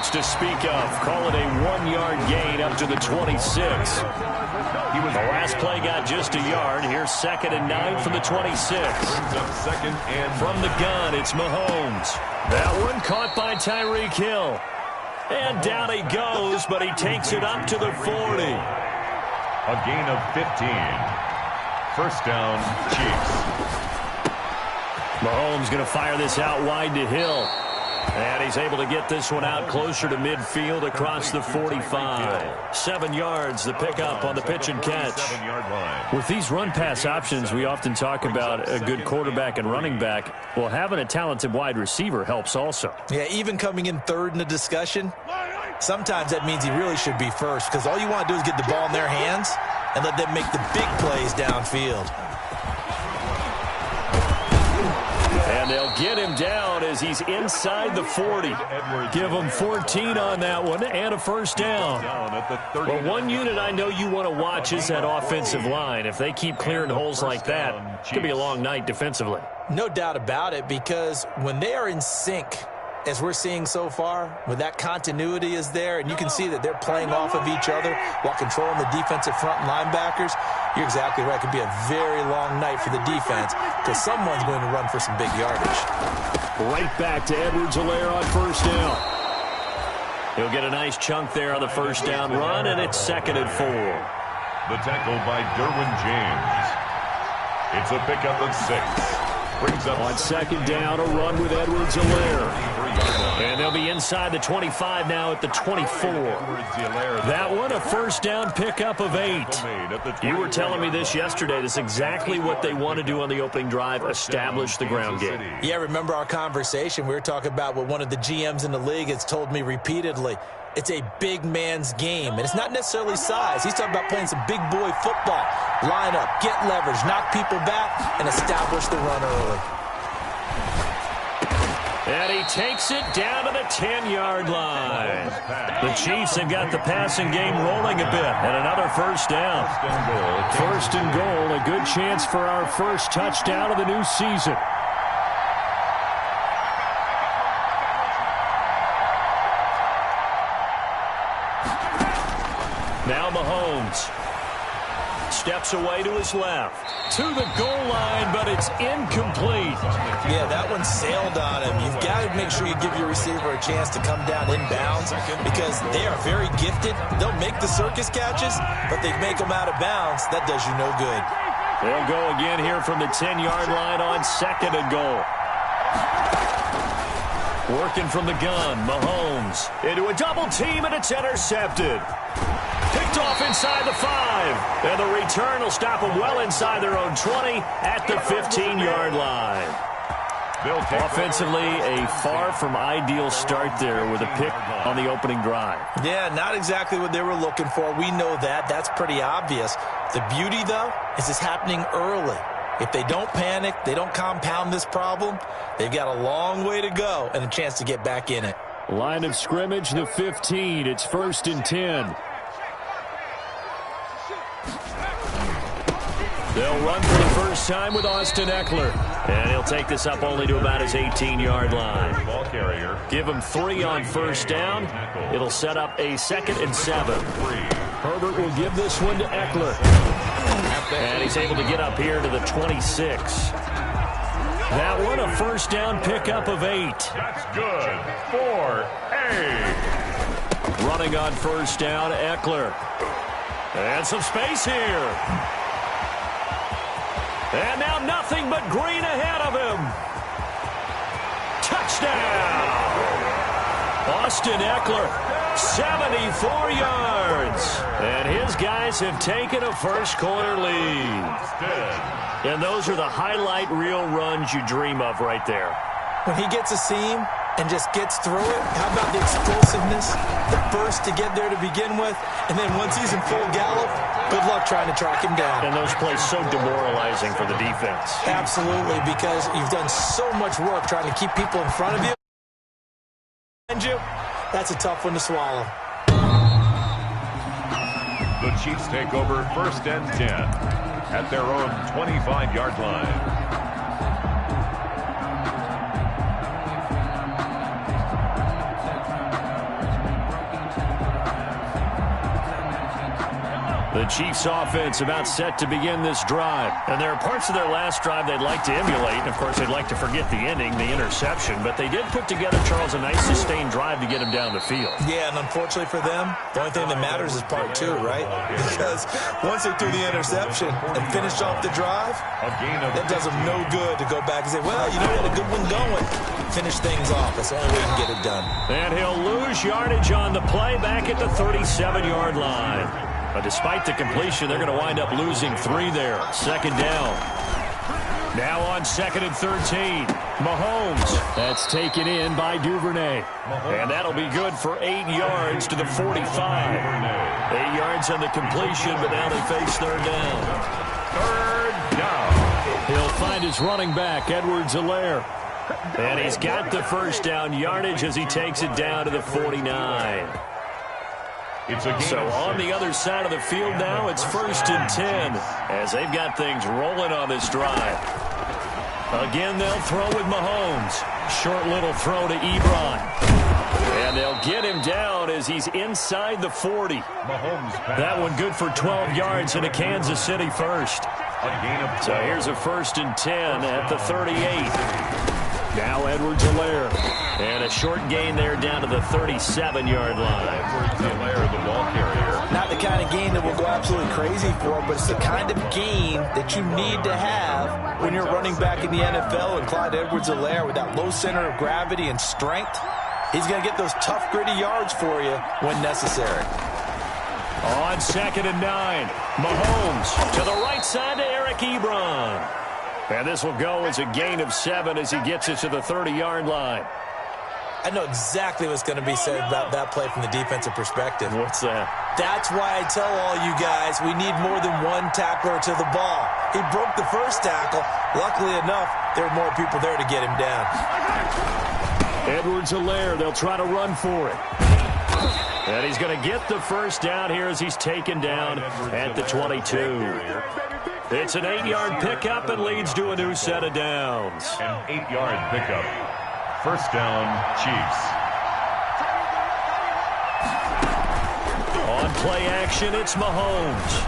much to speak of. Call it a 1-yard gain up to the 26. The last play got just a yard. Here's 2nd and 9 from the 26. From the gun, it's Mahomes. That one caught by Tyreek Hill. And down he goes, but he takes it up to the 40. A gain of 15. First down, Chiefs. Mahomes going to fire this out wide to Hill. And he's able to get this one out closer to midfield across the 45. 7 yards, the pickup on the pitch and catch. With these run-pass options, we often talk about a good quarterback and running back. Well, having a talented wide receiver helps also. Yeah, even coming in third in the discussion, sometimes that means he really should be first, because all you want to do is get the ball in their hands and let them make the big plays downfield. And they'll get him down as he's inside the 40. Give him 14 on that one and a first down. Well, one unit I know you want to watch is that offensive line. If they keep clearing holes like that, it could be a long night defensively. No doubt about it, because when they are in sync, as we're seeing so far, when that continuity is there and you can see that they're playing off of each other while controlling the defensive front linebackers, you're exactly right. It could be a very long night for the defense because someone's going to run for some big yardage. Right back to Edwards-Helaire on first down. He'll get a nice chunk there on the first down run, and it's 2nd and 4. The tackle by Derwin James. It's a pickup of 6. Brings up on 2nd down, a run with Edwards-Helaire. And they'll be inside the 25 now at the 24. That one, a first down pickup of 8. You were telling me this yesterday. This is exactly what they want to do on the opening drive, establish the ground game. Yeah, remember our conversation. We were talking about what one of the GMs in the league has told me repeatedly. It's a big man's game, and it's not necessarily size. He's talking about playing some big boy football. Line up, get leverage, knock people back, and establish the run early. And he takes it down to the 10-yard line. The Chiefs have got the passing game rolling a bit, and another first down. First and goal, a good chance for our first touchdown of the new season. Now Mahomes steps away to his left, to the goal line, but it's incomplete. Yeah, that one sailed on him. You've got to make sure you give your receiver a chance to come down inbounds because they are very gifted. They'll make the circus catches, but they make them out of bounds. That does you no good. They'll go again here from the 10-yard line on 2nd and goal. Working from the gun, Mahomes into a double team, and it's intercepted. Picked off inside the 5. And the return will stop them well inside their own 20 at the 15-yard line. Offensively, a far from ideal start there with a pick on the opening drive. Yeah, not exactly what they were looking for. We know that. That's pretty obvious. The beauty, though, is it's happening early. If they don't panic, they don't compound this problem, they've got a long way to go and a chance to get back in it. Line of scrimmage, the 15. It's 1st and 10. They'll run for the first time with Austin Eckler. And he'll take this up only to about his 18-yard line. Ball carrier. Give him 3 on first down. It'll set up a 2nd and 7. Herbert will give this one to Eckler. And he's able to get up here to the 26. That one, a first down pickup of 8. That's good for 8. Running on first down, Eckler. And some space here. And now nothing but green ahead of him. Touchdown! Austin Eckler, 74 yards. And his guys have taken a first-quarter lead. And those are the highlight reel runs you dream of right there. When he gets a seam and just gets through it, how about the explosiveness, the burst to get there to begin with, and then once he's in full gallop, good luck trying to track him down. And those plays so demoralizing for the defense. Absolutely, because you've done so much work trying to keep people in front of you. That's a tough one to swallow. The Chiefs take over 1st and 10 at their own 25-yard line. The Chiefs offense about set to begin this drive. And there are parts of their last drive they'd like to emulate. And, of course, they'd like to forget the ending, the interception. But they did put together, Charles, a nice sustained drive to get him down the field. Yeah, and unfortunately for them, the only thing that matters is part two, right? Because once they threw the interception and finished off the drive, that does them no good to go back and say, well, you know, we had a good one going. Finish things off. That's the only way you can get it done. And he'll lose yardage on the play back at the 37-yard line. But despite the completion, they're going to wind up losing 3 there. Second down. Now on 2nd and 13. Mahomes. That's taken in by Duvernay. And that'll be good for 8 yards to the 45. 8 yards on the completion, but now they face third down. Third down. He'll find his running back, Edwards-Helaire. And he's got the first down yardage as he takes it down to the 49. So on the other side of the field now, it's 1st and 10 as they've got things rolling on this drive. Again, they'll throw with Mahomes. Short little throw to Ebron. And they'll get him down as he's inside the 40. That one good for 12 yards into Kansas City first. So here's a 1st and 10 at the 38. Now Edwards-Helaire. And a short gain there down to the 37-yard line. Edwards-Helaire, the ball carrier. Not the kind of gain that we'll go absolutely crazy for, but it's the kind of gain that you need to have when you're running back in the NFL. And Clyde Edwards-Helaire, with that low center of gravity and strength, he's going to get those tough, gritty yards for you when necessary. On 2nd and 9, Mahomes to the right side to Eric Ebron. And this will go as a gain of 7 as he gets it to the 30-yard line. I know exactly what's going to be said about that play from the defensive perspective. What's that? That's why I tell all you guys we need more than one tackler to the ball. He broke the first tackle. Luckily enough, there were more people there to get him down. Edwards-Helaire, they'll try to run for it. And he's going to get the first down here as he's taken down at the 22. It's an 8-yard pickup and leads to a new set of downs. An 8-yard pickup. First down, Chiefs. On play action, it's Mahomes.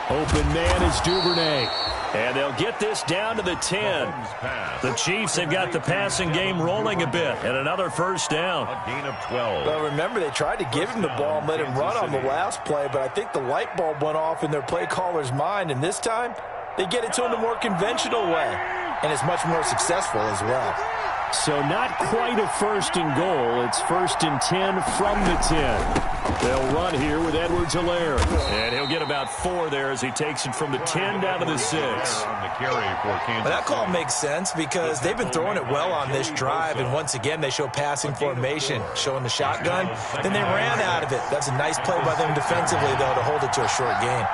Open man is Duvernay. And they'll get this down to the 10. The Chiefs have got the passing game rolling a bit. And another first down. A gain of 12. Well, remember, they tried to give him the ball and let him run on the last play, but I think the light bulb went off in their play caller's mind. And this time, they get it to him the more conventional way. And it's much more successful as well. So not quite a 1st and goal. It's 1st and 10 from the 10. They'll run here with Edwards-Helaire. And he'll get about 4 there as he takes it from the 10 down to the 6. Well, that call makes sense because they've been throwing it well on this drive. And once again, they show passing formation, showing the shotgun. Then they ran out of it. That's a nice play by them defensively, though, to hold it to a short gain.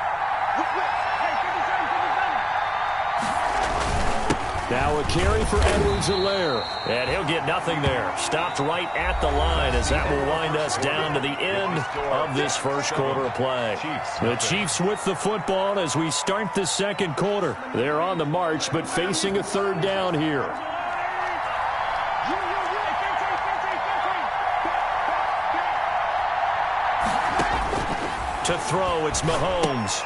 Now a carry for Edwards-Helaire. And he'll get nothing there. Stopped right at the line as that will wind us down to the end of this first quarter of play. The Chiefs with the football as we start the second quarter. They're on the march but facing a third down here. To throw, it's Mahomes.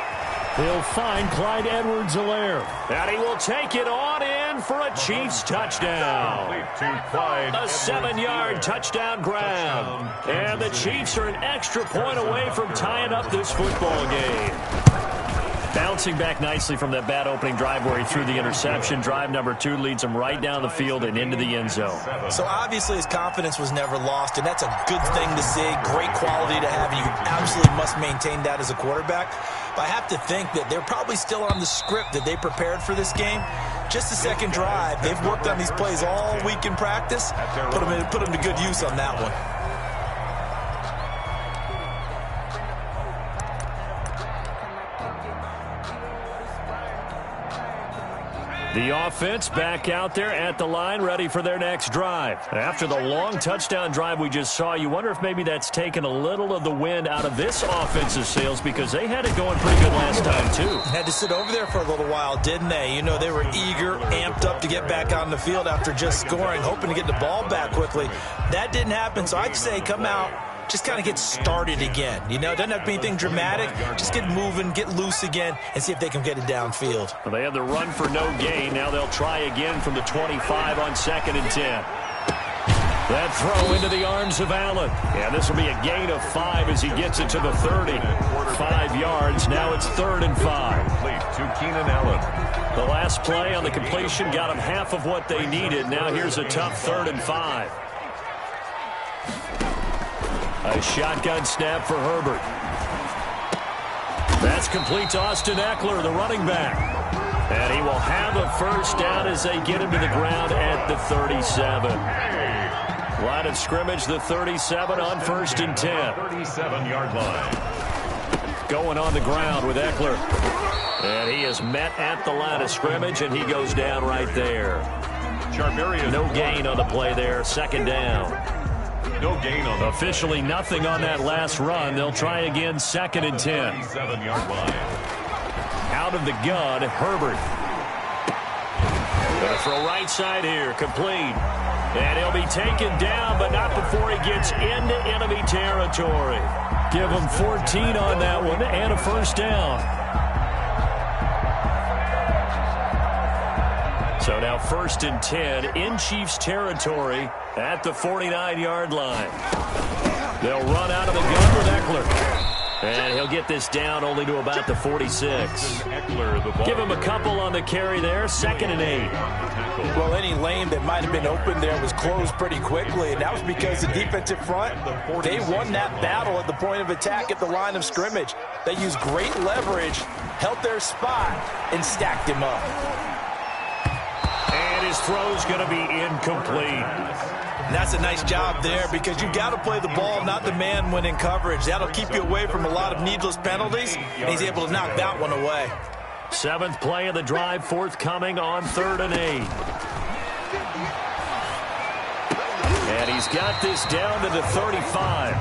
He'll find Clyde Edwards-Helaire. And he will take it on in for a Chiefs touchdown. A 7-yard touchdown grab. And the Chiefs are an extra point away from tying up this football game. Bouncing back nicely from that bad opening drive where he threw the interception. Drive number 2 leads him right down the field and into the end zone. So obviously his confidence was never lost, and that's a good thing to see. Great quality to have, and you absolutely must maintain that as a quarterback. But I have to think that they're probably still on the script that they prepared for this game. Just the second drive. They've worked on these plays all week in practice. Put them to good use on that one. The offense back out there at the line, ready for their next drive. After the long touchdown drive we just saw, you wonder if maybe that's taken a little of the wind out of this offensive sails because they had it going pretty good last time, too. Had to sit over there for a little while, didn't they? You know, they were eager, amped up to get back on the field after just scoring, hoping to get the ball back quickly. That didn't happen, so I'd say come out, just kind of get started again. You know, it doesn't have to be anything dramatic. Just get moving, get loose again, and see if they can get it downfield. Well, they have the run for no gain. Now they'll try again from the 25 on 2nd and 10. That throw into the arms of Allen. Yeah, this will be a gain of 5 as he gets it to the 30. 5 yards. Now it's 3rd and 5. Complete to Keenan Allen. The last play on the completion got them half of what they needed. Now here's a tough 3rd and 5. A shotgun snap for Herbert. That's complete to Austin Eckler, the running back. And he will have a first down as they get him to the ground at the 37. Line of scrimmage, the 37 on 1st and 10. 37-yard line. Going on the ground with Eckler. And he is met at the line of scrimmage, and he goes down right there. No gain on the play there, 2nd down. No gain on the officially nothing on that last run. They'll try again, 2nd and 10. 37-yard line. Out of the gun, Herbert. Going to throw right side here, complete. And he'll be taken down, but not before he gets into enemy territory. Give him 14 on that one and a first down. So now 1st and 10 in Chiefs territory at the 49-yard line. They'll run out of the gun with Eckler. And he'll get this down only to about the 46. Give him a couple on the carry there, 2nd and 8. Well, any lane that might have been open there was closed pretty quickly, and that was because the defensive front, they won that battle at the point of attack at the line of scrimmage. They used great leverage, held their spot, and stacked him up. And his throw's going to be incomplete. And that's a nice job there because you've got to play the ball, not the man when in coverage. That'll keep you away from a lot of needless penalties, and he's able to knock that one away. 7th play of the drive forthcoming on 3rd and 8. And he's got this down to the 35.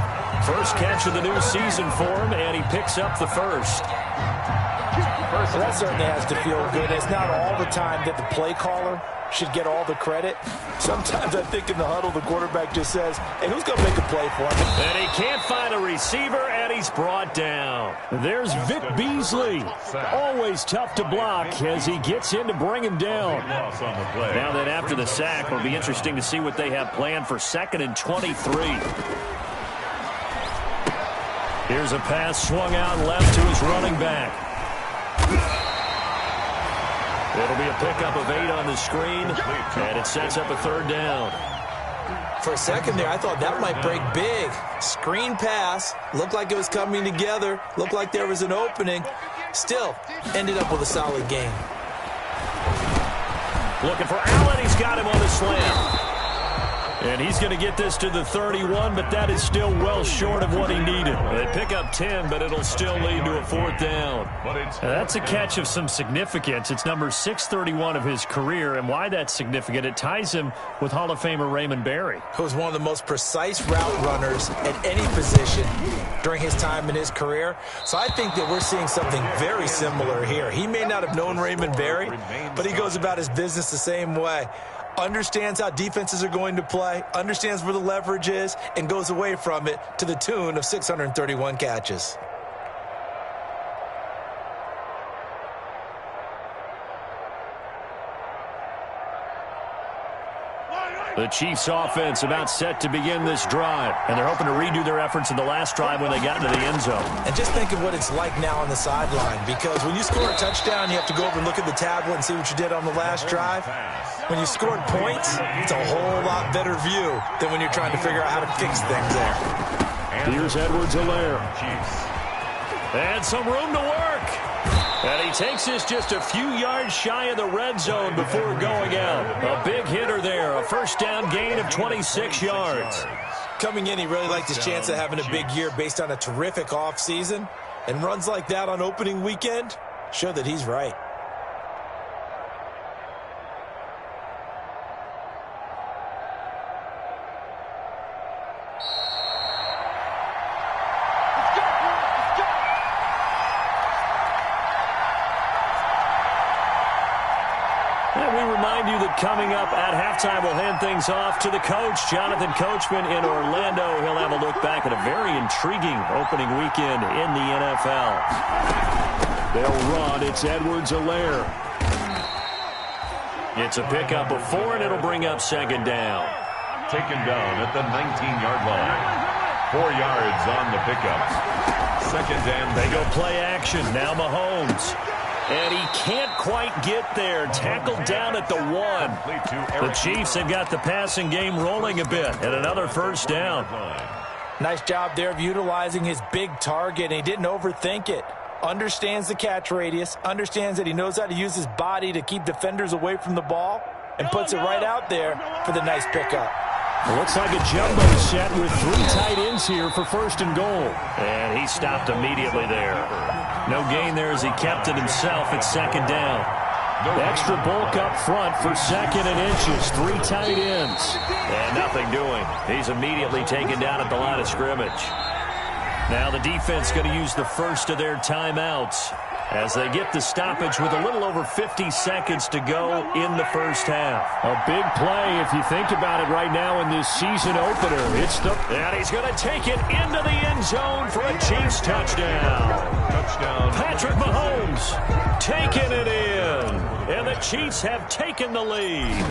First catch of the new season for him, and he picks up the first. Well, that certainly has to feel good. It's not all the time that the play caller should get all the credit. Sometimes I think in the huddle, the quarterback just says, hey, who's going to make a play for me? And he can't find a receiver, and he's brought down. There's Vic Beasley. Always tough to block as he gets in to bring him down. Now then, after the sack, it'll be interesting to see what they have planned for 2nd and 23. Here's a pass swung out left to his running back. It'll be a pickup of 8 on the screen, and it sets up a 3rd down. For a second there, I thought that might break big. Screen pass, looked like it was coming together, looked like there was an opening. Still, ended up with a solid game. Looking for Allen, he's got him on the slam. And he's going to get this to the 31, but that is still well short of what he needed. They pick up 10, but it'll still lead to a 4th down. That's a catch of some significance. It's number 631 of his career, and why that's significant, it ties him with Hall of Famer Raymond Berry, who was one of the most precise route runners at any position during his time in his career. So I think that we're seeing something very similar here. He may not have known Raymond Berry, but he goes about his business the same way. Understands how defenses are going to play, understands where the leverage is, and goes away from it to the tune of 631 catches. The Chiefs offense about set to begin this drive, and they're hoping to redo their efforts in the last drive when they got into the end zone. And just think of what it's like now on the sideline, because when you score a touchdown, you have to go over and look at the tablet and see what you did on the last drive. When you scored points, it's a whole lot better view than when you're trying to figure out how to fix things there. Here's Edwards-Helaire. And some room to work. And he takes this just a few yards shy of the red zone before going out. A big hitter there. A first down gain of 26 yards. Coming in, he really liked his chance of having a big year based on a terrific offseason. And runs like that on opening weekend show that he's right. remind you that coming up at halftime, we'll hand things off to the coach, Jonathan Coachman in Orlando. He'll have a look back at a very intriguing opening weekend in the NFL. They'll run. It's Edwards-Helaire. It's a pickup of 4, and it'll bring up second down. Taken down at the 19-yard line. 4 yards on the pickup. Second and they go play action. Now Mahomes. And he can't quite get there. Tackled down at the 1. The Chiefs have got the passing game rolling a bit. And another first down. Nice job there of utilizing his big target. And he didn't overthink it. Understands the catch radius. Understands that he knows how to use his body to keep defenders away from the ball. And puts it right out there for the nice pickup. It looks like a jumbo set with 3 tight ends here for first and goal. And he stopped immediately there. No gain there as he kept it himself at second down. Extra bulk up front for second and inches. 3 tight ends. And nothing doing. He's immediately taken down at the line of scrimmage. Now the defense going to use the first of their timeouts as they get the stoppage with a little over 50 seconds to go in the first half. A big play if you think about it right now in this season opener. And he's going to take it into the end zone for a Chiefs touchdown. Patrick Mahomes taking it in. And the Chiefs have taken the lead.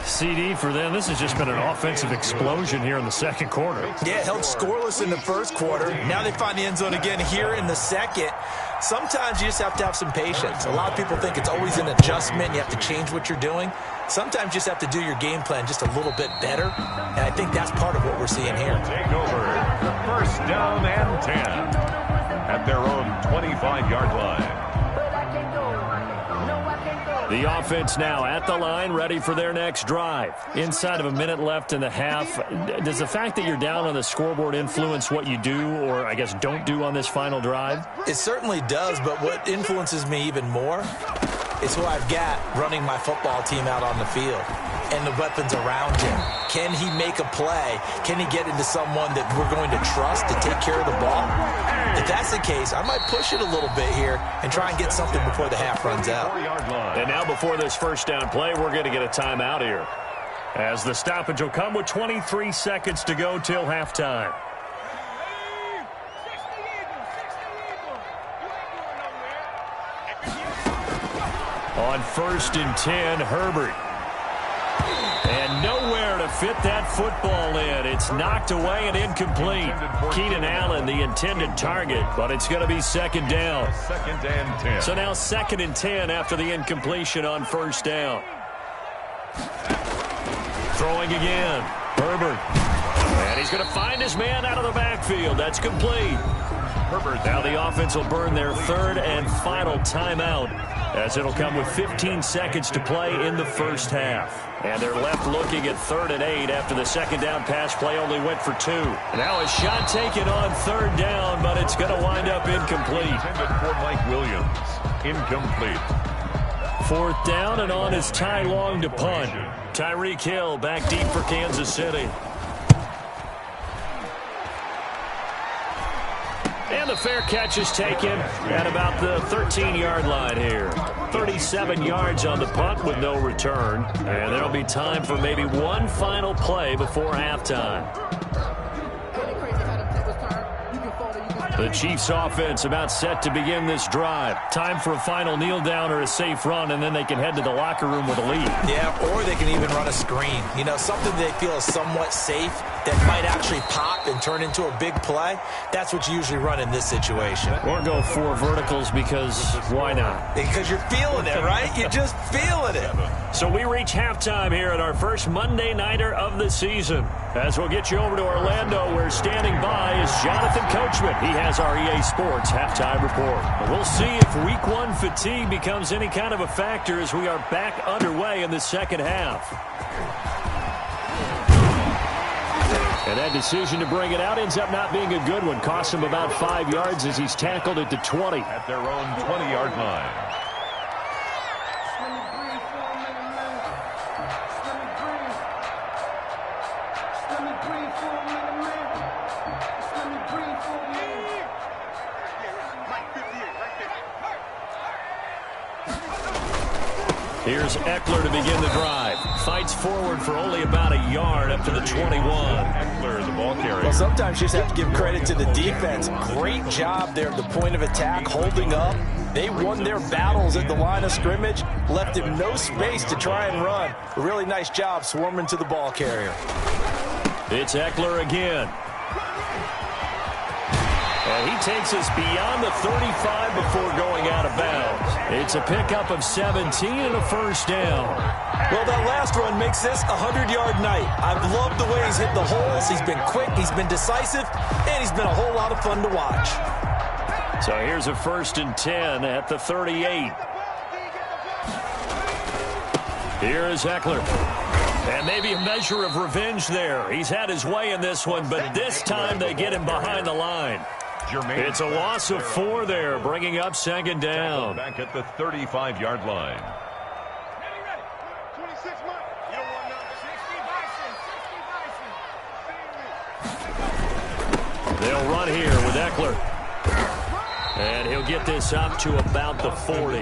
CD for them. This has just been an offensive explosion here in the second quarter. Yeah, held scoreless in the first quarter. Now they find the end zone again here in the second. Sometimes you just have to have some patience. A lot of people think it's always an adjustment. You have to change what you're doing. Sometimes you just have to do your game plan just a little bit better. And I think that's part of what we're seeing here. Take over. First down and 10 at their own 25-yard line. The offense now at the line, ready for their next drive. Inside of a minute left in the half, does the fact that you're down on the scoreboard influence what you do or, I guess, don't do on this final drive? It certainly does, but what influences me even more is who I've got running my football team out on the field and the weapons around him. Can he make a play? Can he get into someone that we're going to trust to take care of the ball? If that's the case, I might push it a little bit here and try and get something before the half runs out. And now before this first down play, we're going to get a timeout here, as the stoppage will come with 23 seconds to go till halftime. On 1st and 10, Herbert. And nowhere to fit that football in. It's knocked away and incomplete. Keenan Allen, the intended target, but it's going to be second down. Second and 10. So now 2nd and 10 after the incompletion on first down. Throwing again. Herbert. And he's going to find his man out of the backfield. That's complete. Herbert. Now the offense will burn their 3rd and final timeout, as it'll come with 15 seconds to play in the first half. And they're left looking at 3rd and 8 after the second down pass play only went for 2. Now a shot taken on 3rd down, but it's going to wind up incomplete. Intended for Mike Williams. Incomplete. 4th down, and on is Ty Long to punt. Tyreek Hill back deep for Kansas City. And the fair catch is taken at about the 13-yard line here. 37 yards on the punt with no return. And there'll be time for maybe one final play before halftime. The Chiefs offense about set to begin this drive. Time for a final kneel down or a safe run, and then they can head to the locker room with a lead. Yeah, or they can even run a screen. You know, something they feel is somewhat safe that might actually pop and turn into a big play. That's what you usually run in this situation. Or go 4 verticals, because why not? Because you're feeling it, right? You're just feeling it. So we reach halftime here at our first Monday Nighter of the season, as we'll get you over to Orlando, where standing by is Jonathan Coachman. He has our EA Sports halftime report. We'll see if Week 1 fatigue becomes any kind of a factor as we are back underway in the second half. And that decision to bring it out ends up not being a good one. Costs him about 5 yards as he's tackled at the 20. At their own 20-yard line. Here's Eckler to begin the drive. Fights forward for only about a yard up to the 21. Eckler, the ball carrier. Well, sometimes you just have to give credit to the defense. Great job there at the point of attack, holding up. They won their battles at the line of scrimmage, left him no space to try and run. A really nice job swarming to the ball carrier. It's Eckler again. And he takes us beyond the 35 before going out of bounds. It's a pickup of 17 and a first down. Well, that last run makes this a 100-yard night. I've loved the way he's hit the holes. He's been quick, he's been decisive, and he's been a whole lot of fun to watch. So here's a 1st and 10 at the 38. Here is Eckler. And maybe a measure of revenge there. He's had his way in this one, but this time they get him behind the line. It's a loss of 4 there, bringing up 2nd down. Back at the 35-yard line. They'll run here with Eckler. And he'll get this up to about the 40.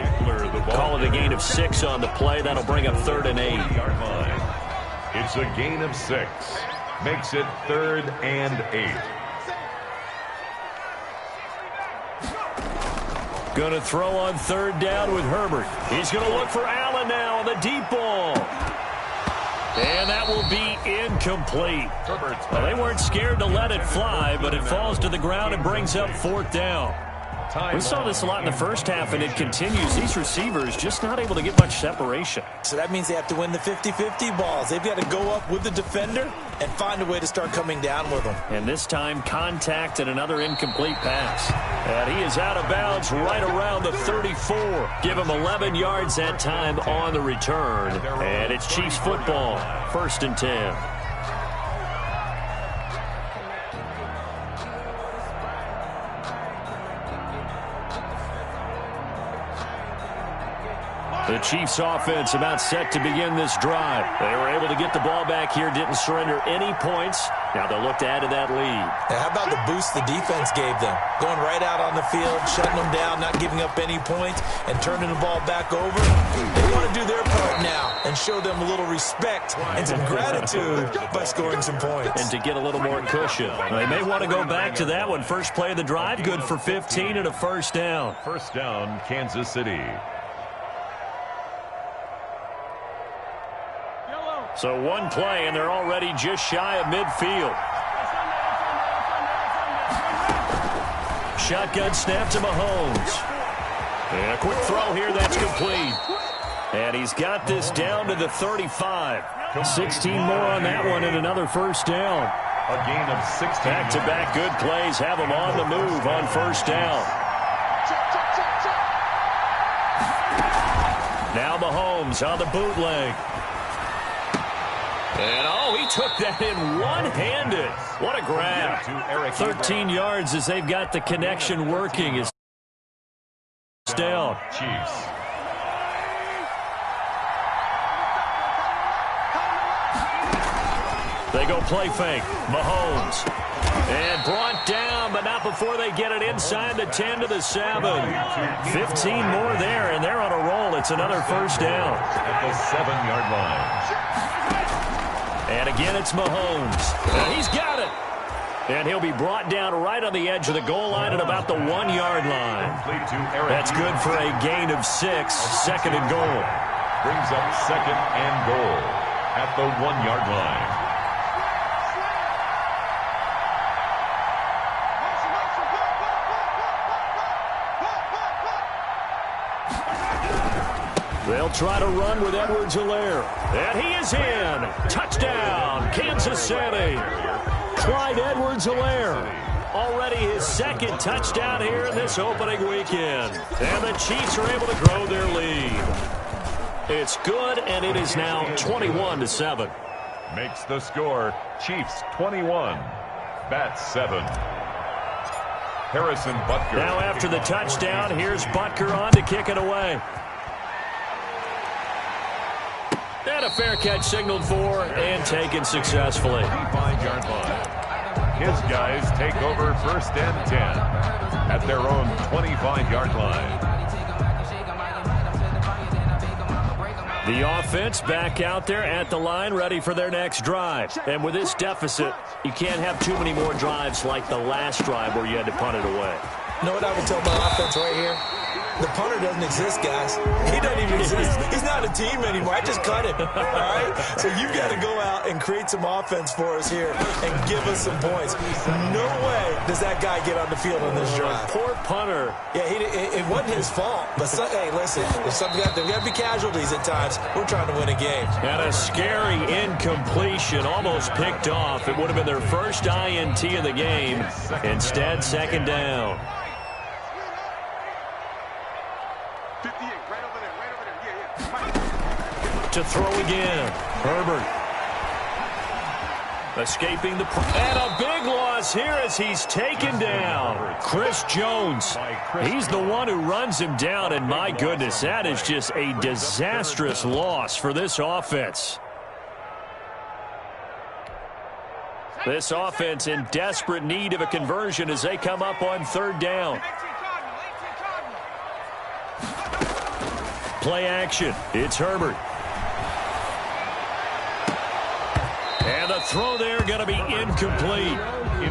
Call it a gain of 6 on the play. That'll bring up 3rd and 8. It's a gain of 6. Makes it 3rd and 8. Going to throw on 3rd down with Herbert. He's going to look for Allen now on the deep ball. And that will be incomplete. Well, they weren't scared to let it fly, but it falls to the ground and brings up 4th down. We saw this a lot in the first half, and it continues. These receivers just not able to get much separation. So that means they have to win the 50-50 balls. They've got to go up with the defender and find a way to start coming down with them. And this time, contact and another incomplete pass. And he is out of bounds right around the 34. Give him 11 yards that time on the return. And it's Chiefs football, 1st and 10. The Chiefs offense about set to begin this drive. They were able to get the ball back here, didn't surrender any points. Now they'll look to add to that lead. And how about the boost the defense gave them? Going right out on the field, shutting them down, not giving up any points, and turning the ball back over. They want to do their part now and show them a little respect and some gratitude by scoring some points. And to get a little more cushion. They may want to go back to that one. First play of the drive, good for 15 and a first down. First down, Kansas City. So one play, and they're already just shy of midfield. Shotgun snap to Mahomes. And a quick throw here, that's complete. And he's got this down to the 35. 16 more on that one and another first down. A gain of 16. Back-to-back good plays have him on the move on first down. Now Mahomes on the bootleg. And, oh, he took that in one-handed. What a grab. 13 yards as they've got the connection working. Is down. Chiefs. They go play fake. Mahomes. And brought down, but not before they get it inside the 10 to the 7. 15 more there, and they're on a roll. It's another first down. At the 7-yard line. And again, it's Mahomes. And he's got it. And he'll be brought down right on the edge of the goal line at about the 1-yard line. That's good for a gain of 6, 2nd and goal. Brings up 2nd and goal at the 1-yard line. They'll try to run with Edwards-Helaire. And he is in. Touchdown, Kansas City. Clyde Edwards-Helaire. Already his 2nd touchdown here in this opening weekend. And the Chiefs are able to grow their lead. It's good, and it is now 21-7. Makes the score Chiefs 21, Bats 7. Harrison Butker. Now after the touchdown, here's Butker on to kick it away. And a fair catch signaled for and taken successfully. 5-yard line. His guys take over 1st and 10 at their own 25-yard line. The offense back out there at the line, ready for their next drive. And with this deficit, you can't have too many more drives like the last drive where you had to punt it away. You know what I would tell my offense right here? The punter doesn't exist, guys. He doesn't even exist. He's not a team anymore. I just cut him, all right? So you've got to go out and create some offense for us here and give us some points. No way does that guy get on the field on this drive. Poor punter. Yeah, it wasn't his fault. But, hey, listen, there's got to be casualties at times. We're trying to win a game. And a scary incompletion, almost picked off. It would have been their first INT of the game. Instead, second down. To throw again. Herbert. Escaping the... And a big loss here as he's taken down. Chris Jones. He's the one who runs him down, and my goodness, that is just a disastrous loss for this offense. This offense in desperate need of a conversion as they come up on third down. Play action. It's Herbert. And the throw there going to be incomplete.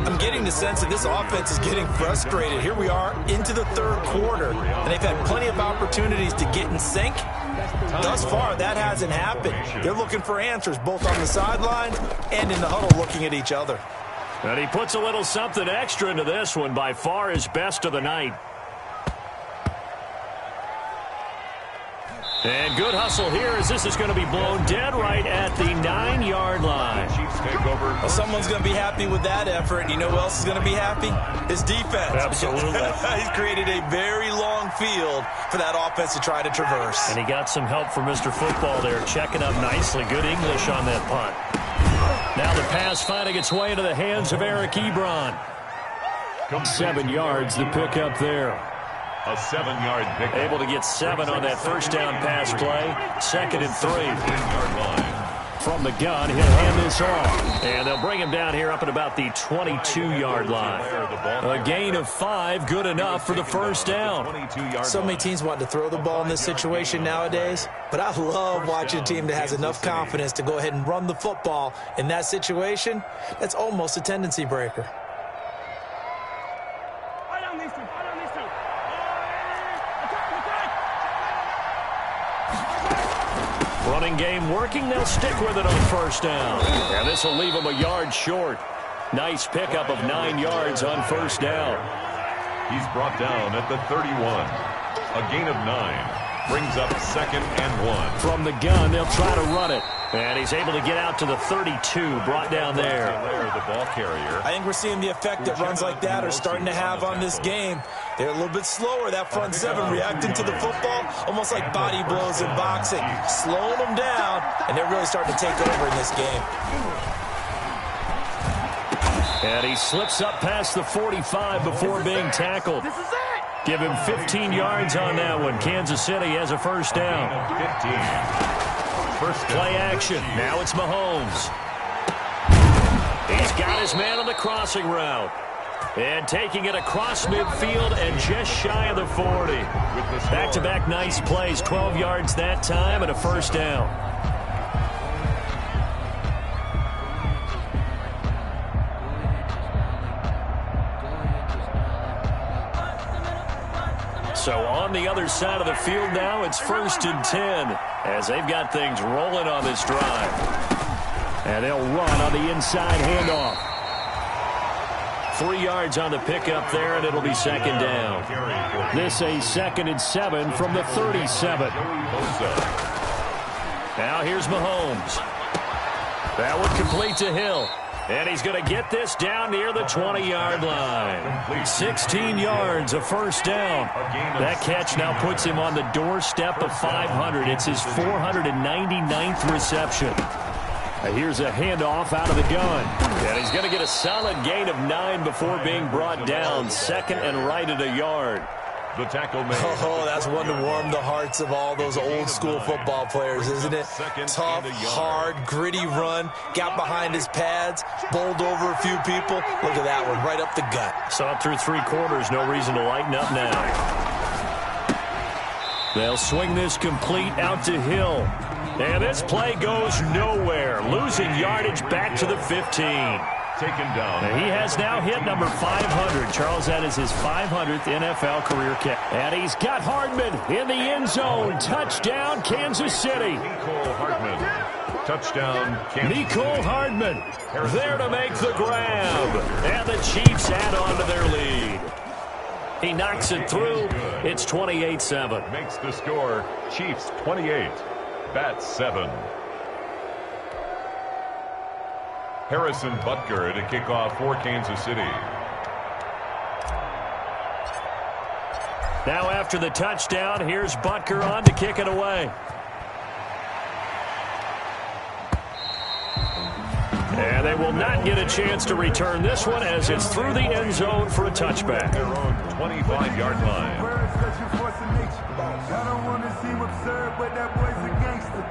I'm getting the sense that this offense is getting frustrated. Here we are into the third quarter, and they've had plenty of opportunities to get in sync. Thus far, that hasn't happened. They're looking for answers both on the sideline and in the huddle looking at each other. And he puts a little something extra into this one, by far his best of the night. And good hustle here as this is going to be blown dead right at the 9-yard line. Well, someone's going to be happy with that effort. You know who else is going to be happy? His defense. Absolutely. He's created a very long field for that offense to try to traverse. And he got some help from Mr. Football there, checking up nicely. Good English on that punt. Now the pass finding its way into the hands of Eric Ebron. 7 yards, the pickup there. A 7-yard pickup. Able to get 7 on that first down pass play. 2nd and 3. 10-yard line. From the gun, he'll hand this off. And they'll bring him down here up at about the 22-yard line. A gain of 5, good enough for the first down. So many teams want to throw the ball in this situation nowadays, but I love watching a team that has enough confidence to go ahead and run the football. In that situation, that's almost a tendency breaker. Running game working. They'll stick with it on first down. And this will leave them a yard short. Nice pickup of 9 yards on first down. He's brought down at the 31. A gain of 9. Brings up 2nd and 1. From the gun, they'll try to run it. And he's able to get out to the 32, brought down there. The ball carrier. I think we're seeing the effect that runs like that are starting to have on this game. They're a little bit slower, that front 7, reacting to the football, almost like body blows in boxing, slowing them down, and they're really starting to take over in this game. And he slips up past the 45 before being tackled. This is it! Give him 15 yards on that one. Kansas City has a first down. 15. First play action. Now it's Mahomes. He's got his man on the crossing route. And taking it across midfield and just shy of the 40. Back-to-back nice plays. 12 yards that time and a first down. So on the other side of the field now, it's 1st and 10 as they've got things rolling on this drive. And they'll run on the inside handoff. 3 yards on the pickup there, and it'll be second down. This a 2nd and 7 from the 37. Now here's Mahomes. That one complete to Hill. And he's going to get this down near the 20-yard line. 16 yards, a first down. That catch now puts him on the doorstep of 500. It's his 499th reception. Here's a handoff out of the gun. And he's going to get a solid gain of 9 before being brought down. 2nd and right at a yard. The tackle made. Oh, that's one to warm the hearts of all those old-school football players, isn't it? Tough, hard, gritty run. Got behind his pads, bowled over a few people. Look at that one, right up the gut. Saw it through 3 quarters. No reason to lighten up now. They'll swing this complete out to Hill. And this play goes nowhere, losing yardage back to the 15. Taken down. He has now hit number 500. Charles, that is his 500th NFL career catch. And he's got Hardman in the end zone. Touchdown, Kansas City. Mecole Hardman. Touchdown, Kansas City. Mecole Hardman there to make the grab. And the Chiefs add on to their lead. He knocks it through. It's 28-7. Makes the score Chiefs 28, Bats 7. Harrison Butker to kick off for Kansas City. Now after the touchdown, here's Butker on to kick it away. And they will not get a chance to return this one as it's through the end zone for a touchback. Their own 25-yard line. I don't want to seem absurd, but that boy's a gangster.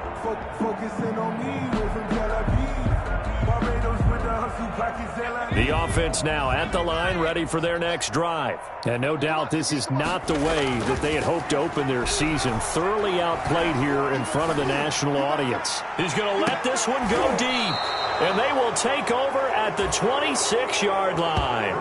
Focusing on me, way from Tel Aviv. The offense now at the line, ready for their next drive. And no doubt this is not the way that they had hoped to open their season. Thoroughly outplayed here in front of the national audience. He's going to let this one go deep. And they will take over at the 26-yard line.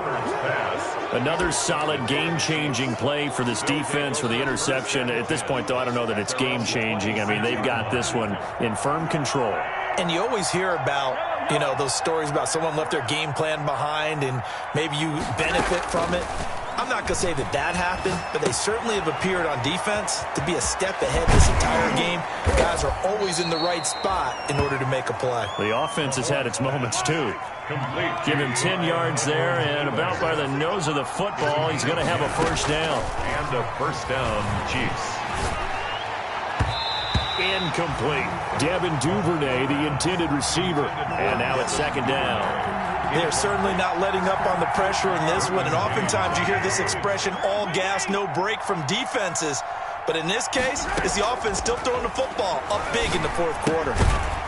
Another solid game-changing play for this defense for the interception. At this point, though, I don't know that it's game-changing. I mean, they've got this one in firm control. And you always hear about, you know, those stories about someone left their game plan behind and maybe you benefit from it. I'm not going to say that that happened, but they certainly have appeared on defense to be a step ahead this entire game. The guys are always in the right spot in order to make a play. The offense has had its moments, too. Give him 10 yards there, and about by the nose of the football, he's going to have a first down. And a first down, Chiefs. Incomplete. Devin Duvernay, the intended receiver. And now it's second down. They're certainly not letting up on the pressure in this one, and oftentimes you hear this expression, all gas, no break from defenses. But in this case, it's the offense still throwing the football up big in the fourth quarter.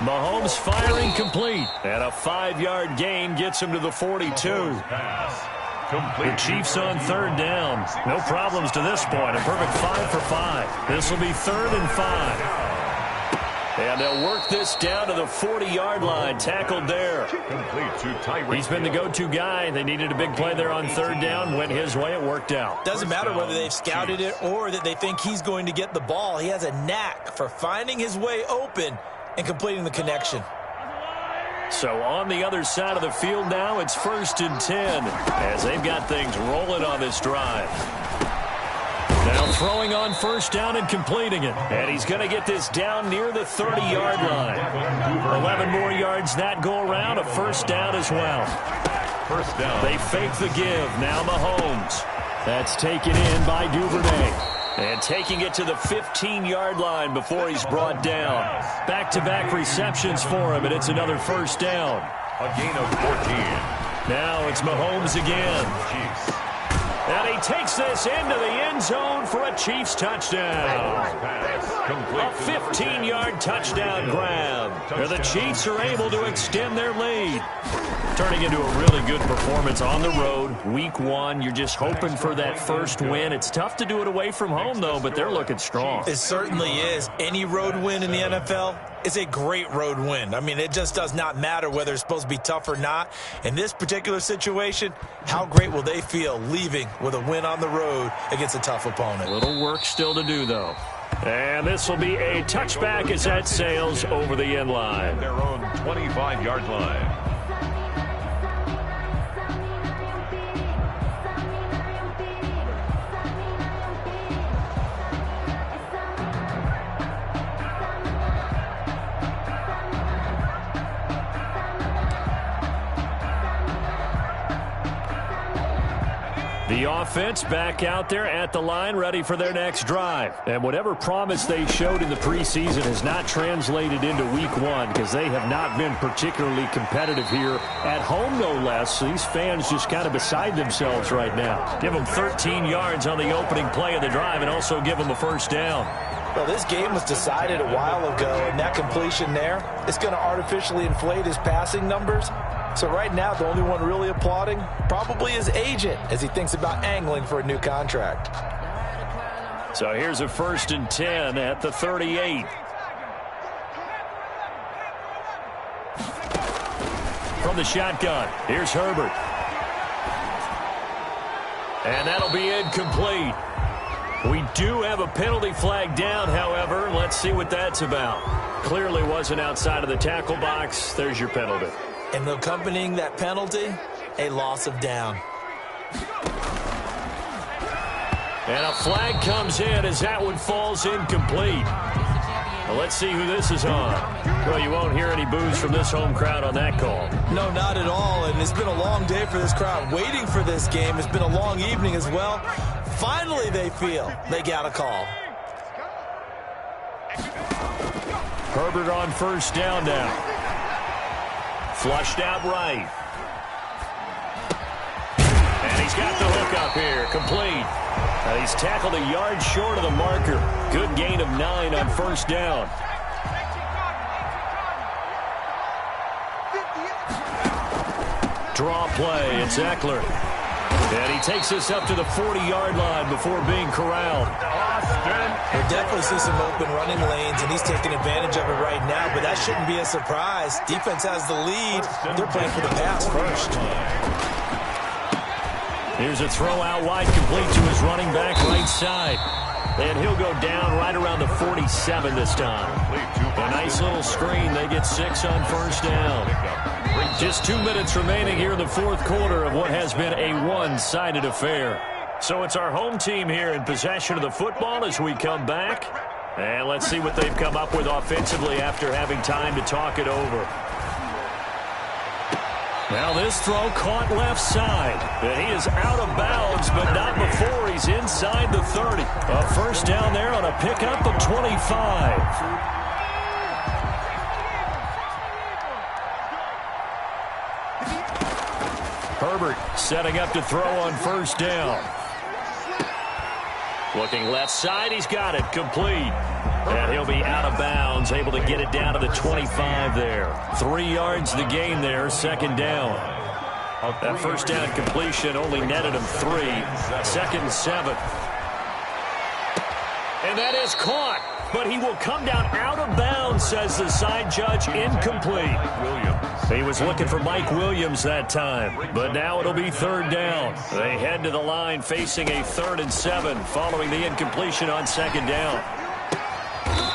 Mahomes firing complete. And a 5-yard gain gets him to the 42. The Chiefs on third down. No problems to this point. A perfect 5 for 5. This will be 3rd and 5. And they'll work this down to the 40-yard line. Tackled there. Complete to Tyreek. He's been the go-to guy. They needed a big play there on third down. Went his way. It worked out. Doesn't matter whether they've scouted it or that they think he's going to get the ball. He has a knack for finding his way open and completing the connection. So on the other side of the field now, it's 1st and 10 as they've got things rolling on this drive. Now throwing on first down and completing it. And he's going to get this down near the 30-yard line. 11 more yards that go around. A first down as well. First down. They fake the give. Now Mahomes. That's taken in by Duvernay. And taking it to the 15-yard line before he's brought down. Back-to-back receptions for him, and it's another first down. A gain of 14. Now it's Mahomes again. Chiefs. And he takes this into the end zone for a Chiefs touchdown. A 15-yard touchdown grab. And the Chiefs are able to extend their lead. Turning into a really good performance on the road. Week 1, you're just hoping for that first win. It's tough to do it away from home, though, but they're looking strong. It certainly is. Any road win in the NFL is a great road win. I mean, it just does not matter whether it's supposed to be tough or not. In this particular situation, how great will they feel leaving with a win on the road against a tough opponent? A little work still to do, though. And this will be a touchback as that sails over the end line. Their own 25-yard line. The offense back out there at the line, ready for their next drive. And whatever promise they showed in the preseason has not translated into week 1 because they have not been particularly competitive here at home, no less. So these fans just kind of beside themselves right now. Give them 13 yards on the opening play of the drive and also give them a first down. Well, this game was decided a while ago, and that completion there is going to artificially inflate his passing numbers. So right now, the only one really applauding probably his agent as he thinks about angling for a new contract. So here's a 1st and 10 at the 38. From the shotgun, here's Herbert. And that'll be incomplete. We do have a penalty flag down, however. Let's see what that's about. Clearly wasn't outside of the tackle box. There's your penalty. And accompanying that penalty, a loss of down. And a flag comes in as that one falls incomplete. Well, let's see who this is on. Well, you won't hear any boos from this home crowd on that call. No, not at all. And it's been a long day for this crowd waiting for this game. It's been a long evening as well. Finally, they feel they got a call. Herbert on first down now. Flushed out right. And he's got the hook up here. Complete. And he's tackled a yard short of the marker. Good gain of 9 on first down. Draw play. It's Eckler. And he takes us up to the 40-yard line before being corralled. We definitely see some open running lanes, and he's taking advantage of it right now, but that shouldn't be a surprise. Defense has the lead. They're playing for the pass first. Here's a throw out wide, complete to his running back right side. And he'll go down right around the 47 this time. A nice little screen. They get 6 on first down. Just 2 minutes remaining here in the fourth quarter of what has been a one-sided affair. So it's our home team here in possession of the football as we come back. And let's see what they've come up with offensively after having time to talk it over. Now this throw caught left side. And he is out of bounds, but not before he's inside the 30. A first down there on a pickup of 25. Herbert setting up to throw on first down. Looking left side, he's got it, complete. And he'll be out of bounds, able to get it down to the 25 there. 3 yards the gain there, second down. That first down completion only netted him 3. 2nd and 7. And that is caught, but he will come down out of bounds, says the side judge, incomplete. He was looking for Mike Williams that time, but now it'll be third down. They head to the line facing a 3rd and 7 following the incompletion on second down.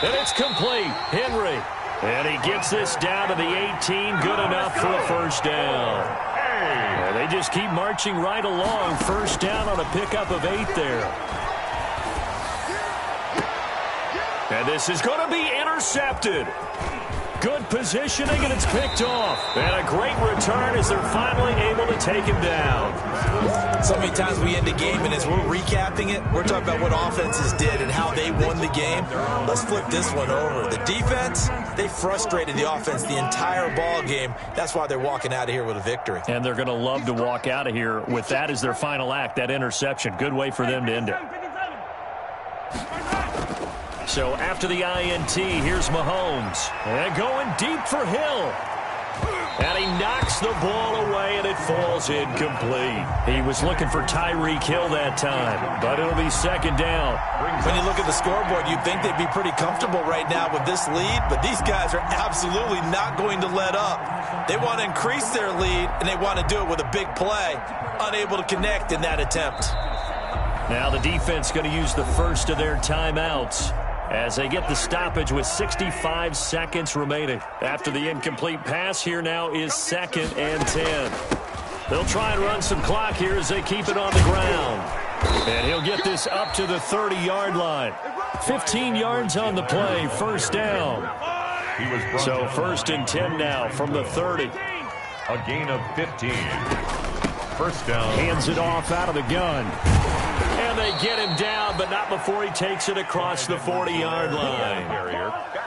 And it's complete. Henry. And he gets this down to the 18. Good enough for a first down. And they just keep marching right along. First down on a pickup of 8 there. And this is going to be intercepted. Good positioning, and it's picked off. And a great return as they're finally able to take him down. So many times we end a game, and as we're recapping it, we're talking about what offenses did and how they won the game. Let's flip this one over. The defense, they frustrated the offense the entire ball game. That's why they're walking out of here with a victory. And they're going to love to walk out of here with that as their final act, that interception. Good way for them to end it. So after the INT, here's Mahomes. And going deep for Hill. And he knocks the ball away, and it falls incomplete. He was looking for Tyreek Hill that time, but it'll be second down. When you look at the scoreboard, you'd think they'd be pretty comfortable right now with this lead, but these guys are absolutely not going to let up. They want to increase their lead, and they want to do it with a big play. Unable to connect in that attempt. Now the defense going to use the first of their timeouts as they get the stoppage with 65 seconds remaining. After the incomplete pass, here now is 2nd and 10. They'll try and run some clock here as they keep it on the ground. And he'll get this up to the 30-yard line. 15 yards on the play, first down. So 1st and 10 now from the 30. A gain of 15. First down. Hands it off out of the gun. And they get him down, but not before he takes it across the 40-yard line.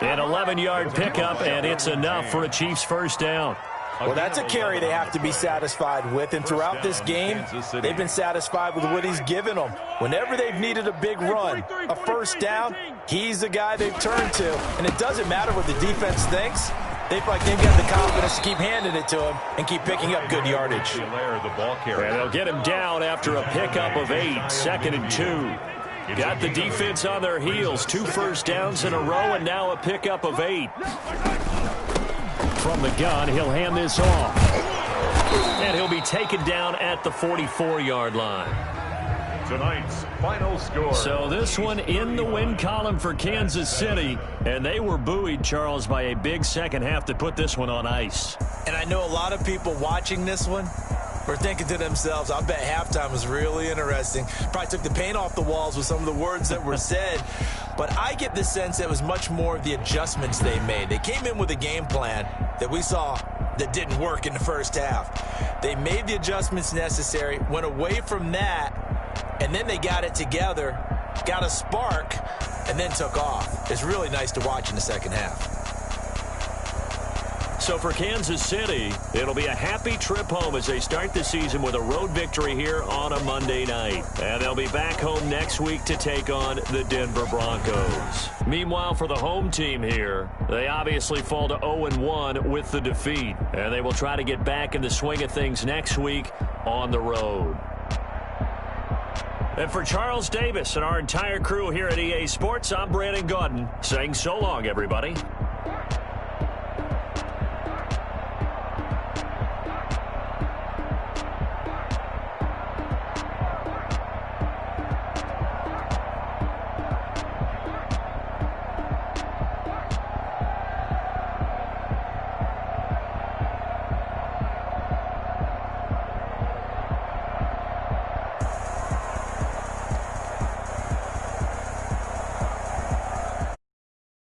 An 11-yard pickup, and it's enough for a Chiefs first down. Well, that's a carry they have to be satisfied with, and throughout this game, they've been satisfied with what he's given them. Whenever they've needed a big run, a first down, he's the guy they've turned to. And it doesn't matter what the defense thinks. They feel like they've got the confidence to keep handing it to him and keep picking up good yardage. And they'll get him down after a pickup of 8, 2nd and 2. Got the defense on their heels, 2 first downs in a row, and now a pickup of 8. From the gun, he'll hand this off. And he'll be taken down at the 44-yard line. Tonight's final score. So this one in the win column for Kansas City, and they were buoyed, Charles, by a big second half to put this one on ice. And I know a lot of people watching this one were thinking to themselves, I bet halftime was really interesting. Probably took the paint off the walls with some of the words that were said. But I get the sense that it was much more of the adjustments they made. They came in with a game plan that we saw that didn't work in the first half. They made the adjustments necessary, went away from that, and then they got it together, got a spark, and then took off. It's really nice to watch in the second half. So for Kansas City, it'll be a happy trip home as they start the season with a road victory here on a Monday night. And they'll be back home next week to take on the Denver Broncos. Meanwhile, for the home team here, they obviously fall to 0-1 with the defeat. And they will try to get back in the swing of things next week on the road. And for Charles Davis and our entire crew here at EA Sports, I'm Brandon Gaudin saying so long, everybody.